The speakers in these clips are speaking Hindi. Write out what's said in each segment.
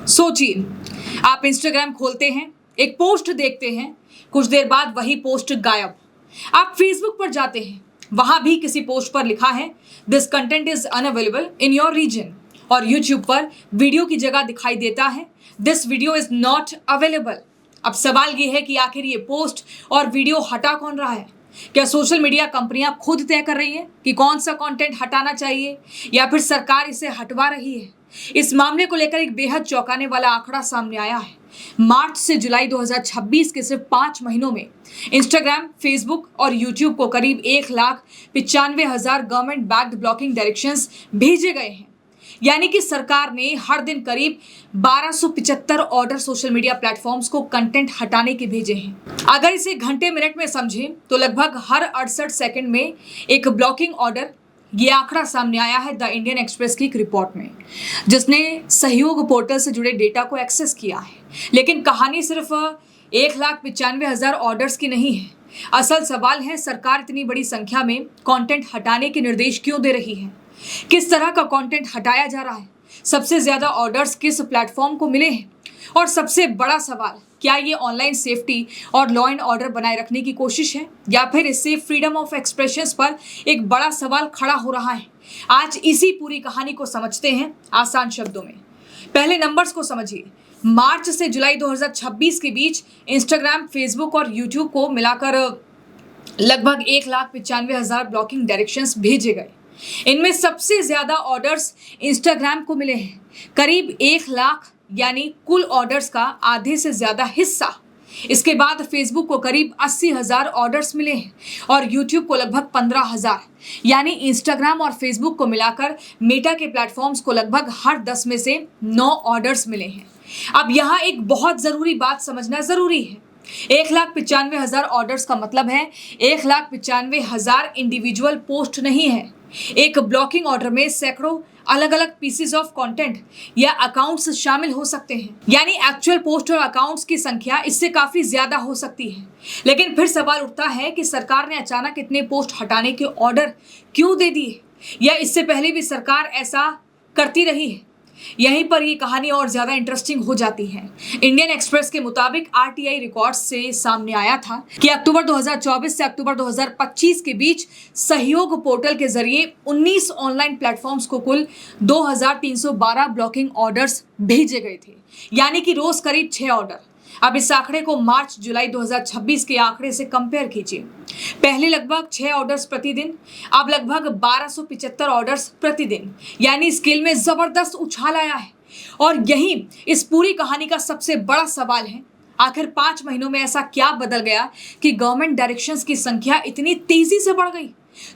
सोचिए, आप इंस्टाग्राम खोलते हैं, एक पोस्ट देखते हैं, कुछ देर बाद वही पोस्ट गायब। आप फेसबुक पर जाते हैं, वहां भी किसी पोस्ट पर लिखा है this content is unavailable in your region, और यूट्यूब पर वीडियो की जगह दिखाई देता है this video is not available. अब सवाल ये है कि आखिर ये पोस्ट और वीडियो हटा कौन रहा है? क्या सोशल मीडिया कंपनियां खुद तय कर रही हैं कि कौन सा कंटेंट हटाना चाहिए, या फिर सरकार इसे हटवा रही है? इस मामले को लेकर एक बेहद चौंकाने वाला आंकड़ा सामने आया है। मार्च से जुलाई 2026 के सिर्फ 5 महीनों में इंस्टाग्राम, फेसबुक और यूट्यूब को करीब 1,95,000 गवर्नमेंट बैक्ड ब्लॉकिंग डायरेक्शंस भेजे गए हैं। यानी कि सरकार ने हर दिन करीब 1275 ऑर्डर सोशल मीडिया प्लेटफॉर्म्स को कंटेंट हटाने के भेजे हैं। अगर इसे घंटे मिनट में समझें तो लगभग हर 68 सेकंड में एक ब्लॉकिंग ऑर्डर। ये आंकड़ा सामने आया है द इंडियन एक्सप्रेस की एक रिपोर्ट में, जिसने सहयोग पोर्टल से जुड़े डेटा को एक्सेस किया है। लेकिन कहानी सिर्फ 1,95,000 ऑर्डर्स की नहीं है। असल सवाल है, सरकार इतनी बड़ी संख्या में कंटेंट हटाने के निर्देश क्यों दे रही है? किस तरह का कंटेंट हटाया जा रहा है? सबसे ज्यादा ऑर्डर्स किस प्लेटफॉर्म को मिले हैं? और सबसे बड़ा सवाल, क्या ये ऑनलाइन सेफ्टी और लॉ एंड ऑर्डर बनाए रखने की कोशिश है, या फिर इससे फ्रीडम ऑफ एक्सप्रेशन पर एक बड़ा सवाल खड़ा हो रहा है? आज इसी पूरी कहानी को समझते हैं आसान शब्दों में। पहले नंबर्स को समझिए। मार्च से जुलाई 2026 के बीच इंस्टाग्राम, फेसबुक और यूट्यूब को मिलाकर लगभग 1,95,000 ब्लॉकिंग डायरेक्शंस भेजे गए। इनमें सबसे ज्यादा ऑर्डर्स इंस्टाग्राम को मिले हैं, करीब 1 लाख, यानी कुल ऑर्डर्स का आधे से ज्यादा हिस्सा। इसके बाद फेसबुक को करीब 80,000 ऑर्डर्स मिले हैं और यूट्यूब को लगभग 15,000। यानी इंस्टाग्राम और फेसबुक को मिलाकर मेटा के प्लेटफॉर्म्स को लगभग हर 10 में से 9 ऑर्डर्स मिले हैं। अब यहाँ एक बहुत जरूरी बात समझना जरूरी है। 1,95,000 ऑर्डर्स का मतलब है 1,95,000 इंडिविजुअल पोस्ट नहीं है। एक ब्लॉकिंग ऑर्डर में सैकड़ों अलग अलग पीसेस ऑफ कंटेंट या अकाउंट्स शामिल हो सकते हैं। यानी एक्चुअल पोस्ट और अकाउंट्स की संख्या इससे काफी ज्यादा हो सकती है। लेकिन फिर सवाल उठता है कि सरकार ने अचानक इतने पोस्ट हटाने के ऑर्डर क्यों दे दिए, या इससे पहले भी सरकार ऐसा करती रही है? यहीं पर ये कहानी और ज्यादा इंटरेस्टिंग हो जाती है। इंडियन एक्सप्रेस के मुताबिक आरटीआई रिकॉर्ड्स से सामने आया था कि अक्टूबर 2024 से अक्टूबर 2025 के बीच सहयोग पोर्टल के जरिए 19 ऑनलाइन प्लेटफॉर्म्स को कुल 2,312 ब्लॉकिंग ऑर्डर्स भेजे गए थे, यानी कि रोज करीब 6 ऑर्डर। अब इस आंकड़े को मार्च जुलाई 2026 के आंकड़े से कंपेयर कीजिए। पहले लगभग 6 ऑर्डर्स प्रतिदिन, अब लगभग 1275 ऑर्डर्स प्रतिदिन, यानी स्केल में जबरदस्त उछाल आया है। और यही इस पूरी कहानी का सबसे बड़ा सवाल है। आखिर 5 महीनों में ऐसा क्या बदल गया कि गवर्नमेंट डायरेक्शंस की संख्या इतनी तेजी से बढ़ गई?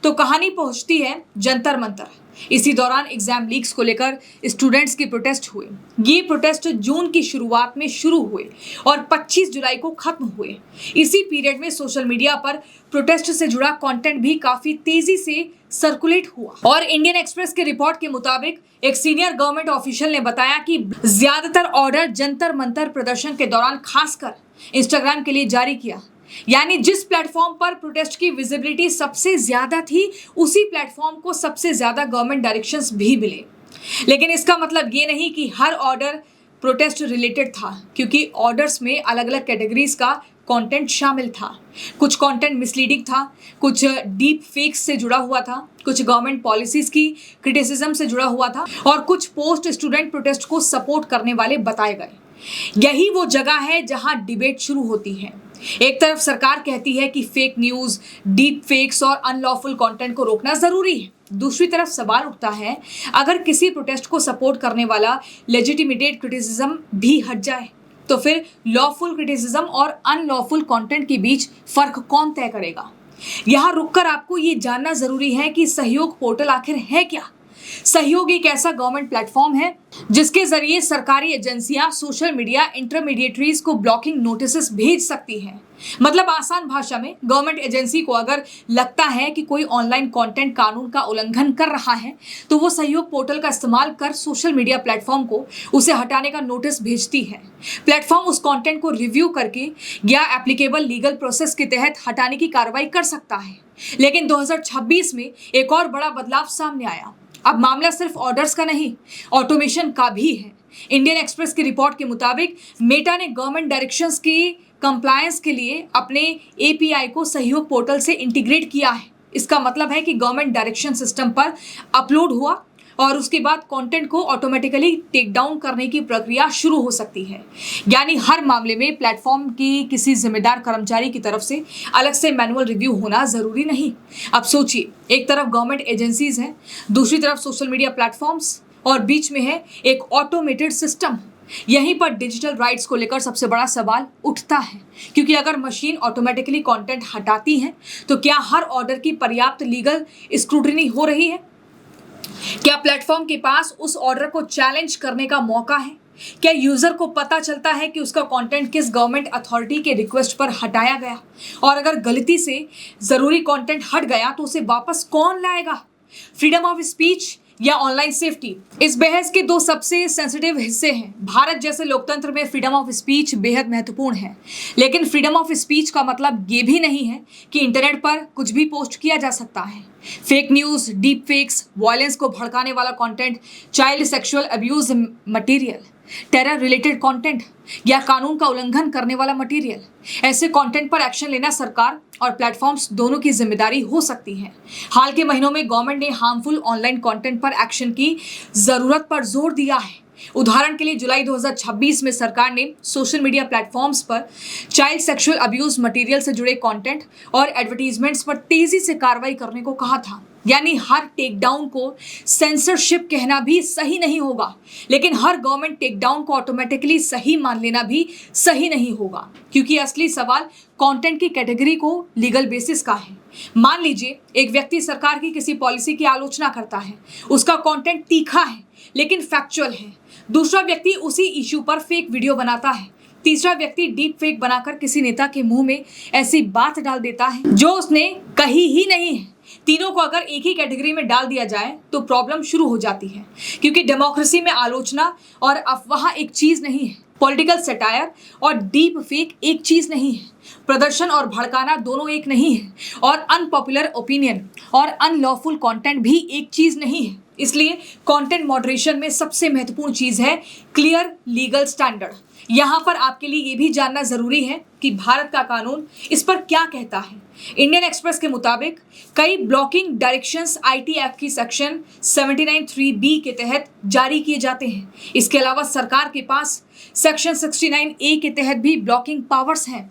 तो कहानी पहुंचती है जंतर मंतर। इसी दौरान एग्जाम लीक्स को लेकर स्टूडेंट्स के प्रोटेस्ट हुए। ये प्रोटेस्ट जून की शुरुआत में शुरू हुए और 25 जुलाई को खत्म हुए। इसी पीरियड में सोशल मीडिया पर प्रोटेस्ट से जुड़ा कंटेंट भी काफी तेजी से सर्कुलेट हुआ। और इंडियन एक्सप्रेस के रिपोर्ट के मुताबिक एक सीनियर गवर्नमेंट ऑफिशियल ने बताया कि ज्यादातर ऑर्डर जंतर मंतर प्रदर्शन के दौरान खासकर इंस्टाग्राम के लिए जारी किया। यानी जिस प्लेटफॉर्म पर प्रोटेस्ट की विजिबिलिटी सबसे ज्यादा थी, उसी प्लेटफॉर्म को सबसे ज्यादा गवर्नमेंट डायरेक्शंस भी मिले। लेकिन इसका मतलब ये नहीं कि हर ऑर्डर प्रोटेस्ट रिलेटेड था, क्योंकि ऑर्डर्स में अलग अलग कैटेगरीज का कंटेंट शामिल था। कुछ कंटेंट मिसलीडिंग था, कुछ डीप फेक्स से जुड़ा हुआ था, कुछ गवर्नमेंट पॉलिसीज की क्रिटिसिज्म से जुड़ा हुआ था, और कुछ पोस्ट स्टूडेंट प्रोटेस्ट को सपोर्ट करने वाले बताए गए। यही वो जगह है जहां डिबेट शुरू होती है। एक तरफ सरकार कहती है कि फेक न्यूज, डीप फेक्स और अनलॉफुल कंटेंट को रोकना जरूरी है। दूसरी तरफ सवाल उठता है, अगर किसी प्रोटेस्ट को सपोर्ट करने वाला लेजिटिमेटेड क्रिटिसिज्म भी हट जाए, तो फिर लॉफुल क्रिटिसिज्म और अनलॉफुल कंटेंट के बीच फर्क कौन तय करेगा? यहां रुककर आपको ये जानना जरूरी है कि सहयोग पोर्टल आखिर है क्या। सहयोग एक ऐसा गवर्नमेंट प्लेटफॉर्म है जिसके जरिए सरकारी एजेंसियां सोशल मीडिया इंटरमीडिएटरीज को ब्लॉकिंग नोटिस भेज सकती हैं। मतलब आसान भाषा में, गवर्नमेंट एजेंसी को अगर लगता है कि कोई ऑनलाइन कंटेंट कानून का उल्लंघन कर रहा है, तो वो सहयोग पोर्टल का इस्तेमाल कर सोशल मीडिया प्लेटफॉर्म को उसे हटाने का नोटिस भेजती है। प्लेटफॉर्म उस कंटेंट को रिव्यू करके या एप्लीकेबल लीगल प्रोसेस के तहत हटाने की कार्रवाई कर सकता है। लेकिन 2026 में एक और बड़ा बदलाव सामने आया। अब मामला सिर्फ ऑर्डर्स का नहीं, ऑटोमेशन का भी है। इंडियन एक्सप्रेस की रिपोर्ट के मुताबिक मेटा ने गवर्नमेंट डायरेक्शंस की कंप्लायंस के लिए अपने एपीआई को सहयोग पोर्टल से इंटीग्रेट किया है। इसका मतलब है कि गवर्नमेंट डायरेक्शन सिस्टम पर अपलोड हुआ और उसके बाद कंटेंट को ऑटोमेटिकली टेक डाउन करने की प्रक्रिया शुरू हो सकती है। यानी हर मामले में प्लेटफॉर्म की किसी जिम्मेदार कर्मचारी की तरफ से अलग से मैनुअल रिव्यू होना जरूरी नहीं। अब सोचिए, एक तरफ गवर्नमेंट एजेंसीज हैं, दूसरी तरफ सोशल मीडिया प्लेटफॉर्म्स और बीच में है एक ऑटोमेटेड सिस्टम। यहीं पर डिजिटल राइट्स को लेकर सबसे बड़ा सवाल उठता है, क्योंकि अगर मशीन ऑटोमेटिकली कंटेंट हटाती है तो क्या हर ऑर्डर की पर्याप्त लीगल स्क्रूटनी हो रही है? क्या प्लेटफॉर्म के पास उस ऑर्डर को चैलेंज करने का मौका है? क्या यूजर को पता चलता है कि उसका कंटेंट किस गवर्नमेंट अथॉरिटी के रिक्वेस्ट पर हटाया गया? और अगर गलती से जरूरी कंटेंट हट गया तो उसे वापस कौन लाएगा? फ्रीडम ऑफ स्पीच या ऑनलाइन सेफ्टी, इस बहस के दो सबसे सेंसिटिव हिस्से हैं। भारत जैसे लोकतंत्र में फ्रीडम ऑफ स्पीच बेहद महत्वपूर्ण है, लेकिन फ्रीडम ऑफ स्पीच का मतलब ये भी नहीं है कि इंटरनेट पर कुछ भी पोस्ट किया जा सकता है। Fake news, deep fakes, violence को भड़काने वाला content, child sexual abuse material, terror related content या कानून का उल्लंघन करने वाला मटेरियल, ऐसे कंटेंट पर एक्शन लेना सरकार और प्लेटफॉर्म्स दोनों की जिम्मेदारी हो सकती है। हाल के महीनों में गवर्नमेंट ने हार्मफुल ऑनलाइन कंटेंट पर एक्शन की जरूरत पर जोर दिया है। उदाहरण के लिए जुलाई 2026 में सरकार ने सोशल मीडिया प्लेटफॉर्म्स पर चाइल्ड सेक्सुअल अब्यूज मटेरियल से जुड़े कंटेंट और एडवर्टीजमेंट्स पर तेजी से कार्रवाई करने को कहा था। यानी हर टेक डाउन को सेंसरशिप कहना भी सही नहीं होगा, लेकिन हर गवर्नमेंट टेक डाउन को ऑटोमेटिकली सही मान लेना भी सही नहीं होगा, क्योंकि असली सवाल कंटेंट की कैटेगरी को लीगल बेसिस का है। मान लीजिए एक व्यक्ति सरकार की किसी पॉलिसी की आलोचना करता है, उसका कंटेंट तीखा है लेकिन फैक्चुअल है। दूसरा व्यक्ति उसी इश्यू पर फेक वीडियो बनाता है। तीसरा व्यक्ति डीप फेक बनाकर किसी नेता के मुंह में ऐसी बात डाल देता है जो उसने कही ही नहीं है। तीनों को अगर एक ही कैटेगरी में डाल दिया जाए तो प्रॉब्लम शुरू हो जाती है, क्योंकि डेमोक्रेसी में आलोचना और अफवाह एक चीज नहीं है, पॉलिटिकल सटायर और डीप फेक एक चीज नहीं है, प्रदर्शन और भड़काना दोनों एक नहीं है, और अनपॉपुलर ओपिनियन और अनलॉफुल कंटेंट भी एक चीज नहीं है। इसलिए कंटेंट मॉडरेशन में सबसे महत्वपूर्ण चीज है क्लियर लीगल स्टैंडर्ड। यहाँ पर आपके लिए ये भी जानना जरूरी है कि भारत का कानून इस पर क्या कहता है। इंडियन एक्सप्रेस के मुताबिक कई ब्लॉकिंग डायरेक्शंस आईटी एक्ट की सेक्शन 79(3)(b) के तहत जारी किए जाते हैं। इसके अलावा सरकार के पास सेक्शन 69(a) के तहत भी ब्लॉकिंग पावर्स हैं,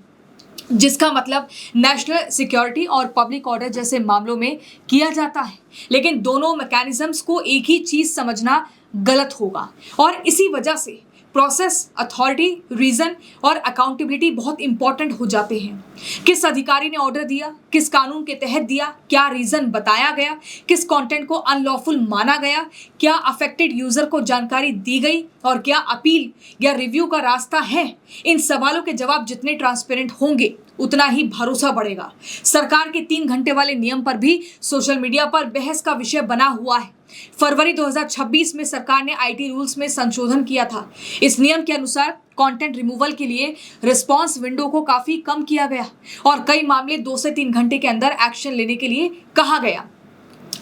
जिसका मतलब नेशनल सिक्योरिटी और पब्लिक ऑर्डर जैसे मामलों में किया जाता है। लेकिन दोनों मैकेनिज्म्स को एक ही चीज समझना गलत होगा, और इसी वजह से प्रोसेस, अथॉरिटी, रीजन और अकाउंटेबिलिटी बहुत इंपॉर्टेंट हो जाते हैं। किस अधिकारी ने ऑर्डर दिया, किस कानून के तहत दिया, क्या रीजन बताया गया, किस कंटेंट को अनलॉफुल माना गया, क्या अफेक्टेड यूजर को जानकारी दी गई और क्या अपील या रिव्यू का रास्ता है। इन सवालों के जवाब जितने ट्रांसपेरेंट होंगे उतना ही भरोसा बढ़ेगा। सरकार के 3 घंटे वाले नियम पर भी सोशल मीडिया पर बहस का विषय बना हुआ है। फरवरी 2026 में सरकार ने आईटी रूल्स में संशोधन किया था। इस नियम के अनुसार कंटेंट रिमूवल के लिए रिस्पांस विंडो को काफी कम किया गया और कई मामले 2 से 3 घंटे के अंदर एक्शन लेने के लिए कहा गया।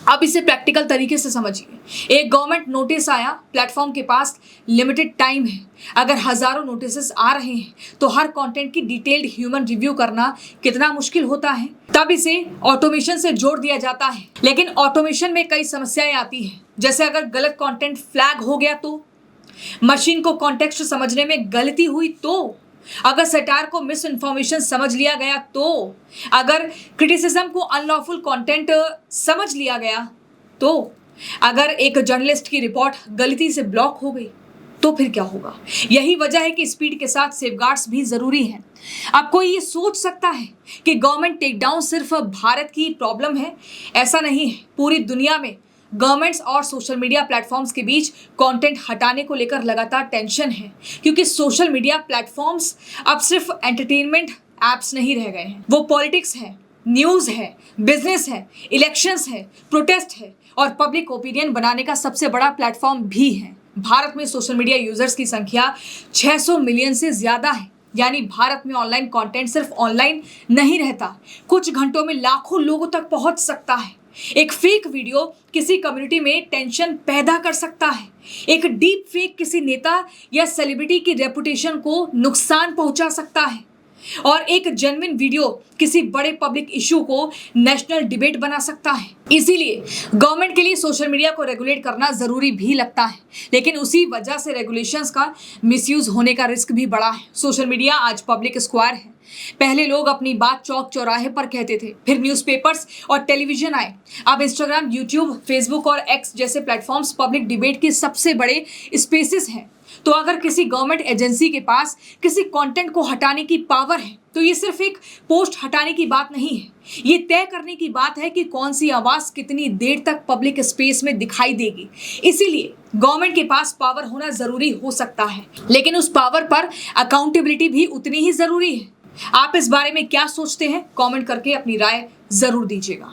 अब इसे प्रैक्टिकल तरीके से समझिए। एक गवर्नमेंट नोटिस आया, प्लेटफॉर्म के पास लिमिटेड टाइम है। अगर हजारों नोटिसेस आ रहे हैं तो हर कंटेंट की डिटेल्ड ह्यूमन रिव्यू करना कितना मुश्किल होता है। तब इसे ऑटोमेशन से जोड़ दिया जाता है, लेकिन ऑटोमेशन में कई समस्याएं आती हैं। जैसे अगर गलत कंटेंट फ्लैग हो गया तो, मशीन को कॉन्टेक्स्ट समझने में गलती हुई तो, अगर सटायर को मिस इन्फॉर्मेशन समझ लिया गया तो, अगर क्रिटिसिज्म को अनलॉफुल कंटेंट समझ लिया गया तो, अगर एक जर्नलिस्ट की रिपोर्ट गलती से ब्लॉक हो गई तो फिर क्या होगा। यही वजह है कि स्पीड के साथ सेफगार्ड्स भी जरूरी हैं। अब कोई ये सोच सकता है कि गवर्नमेंट टेकडाउन सिर्फ भारत की प्रॉब्लम है। ऐसा नहीं है, पूरी दुनिया में गवर्नमेंट्स और सोशल मीडिया प्लेटफॉर्म्स के बीच कंटेंट हटाने को लेकर लगातार टेंशन है, क्योंकि सोशल मीडिया प्लेटफॉर्म्स अब सिर्फ एंटरटेनमेंट एप्स नहीं रह गए हैं। वो पॉलिटिक्स है, न्यूज़ है, बिजनेस है, इलेक्शंस है, प्रोटेस्ट है और पब्लिक ओपिनियन बनाने का सबसे बड़ा प्लेटफॉर्म भी है। भारत में सोशल मीडिया यूजर्स की संख्या 600 मिलियन से ज्यादा है। यानी भारत में ऑनलाइन कंटेंट सिर्फ ऑनलाइन नहीं रहता, कुछ घंटों में लाखों लोगों तक पहुंच सकता है। एक फेक वीडियो किसी कम्युनिटी में टेंशन पैदा कर सकता है। एक डीप फेक किसी नेता या सेलिब्रिटी की रेपुटेशन को नुकसान पहुंचा सकता है और एक जेन्युइन वीडियो किसी बड़े पब्लिक इशू को नेशनल डिबेट बना सकता है। इसीलिए गवर्नमेंट के लिए सोशल मीडिया को रेगुलेट करना जरूरी भी लगता है, लेकिन उसी वजह से रेगुलेशंस का मिसयूज होने का रिस्क भी बड़ा है। सोशल मीडिया आज पब्लिक स्क्वायर है। पहले लोग अपनी बात चौक चौराहे पर कहते थे, फिर न्यूज़पेपर्स और टेलीविजन आए। अब इंस्टाग्राम, यूट्यूब, फेसबुक और एक्स जैसे प्लेटफॉर्म्स पब्लिक डिबेट के सबसे बड़े स्पेसेस हैं। तो अगर किसी गवर्नमेंट एजेंसी के पास किसी कंटेंट को हटाने की पावर है तो ये सिर्फ एक पोस्ट हटाने की बात नहीं है, ये तय करने की बात है कि कौन सी आवाज कितनी देर तक पब्लिक स्पेस में दिखाई देगी। इसीलिए गवर्नमेंट के पास पावर होना जरूरी हो सकता है, लेकिन उस पावर पर अकाउंटेबिलिटी भी उतनी ही जरूरी है। आप इस बारे में क्या सोचते हैं? कमेंट करके अपनी राय जरूर दीजिएगा।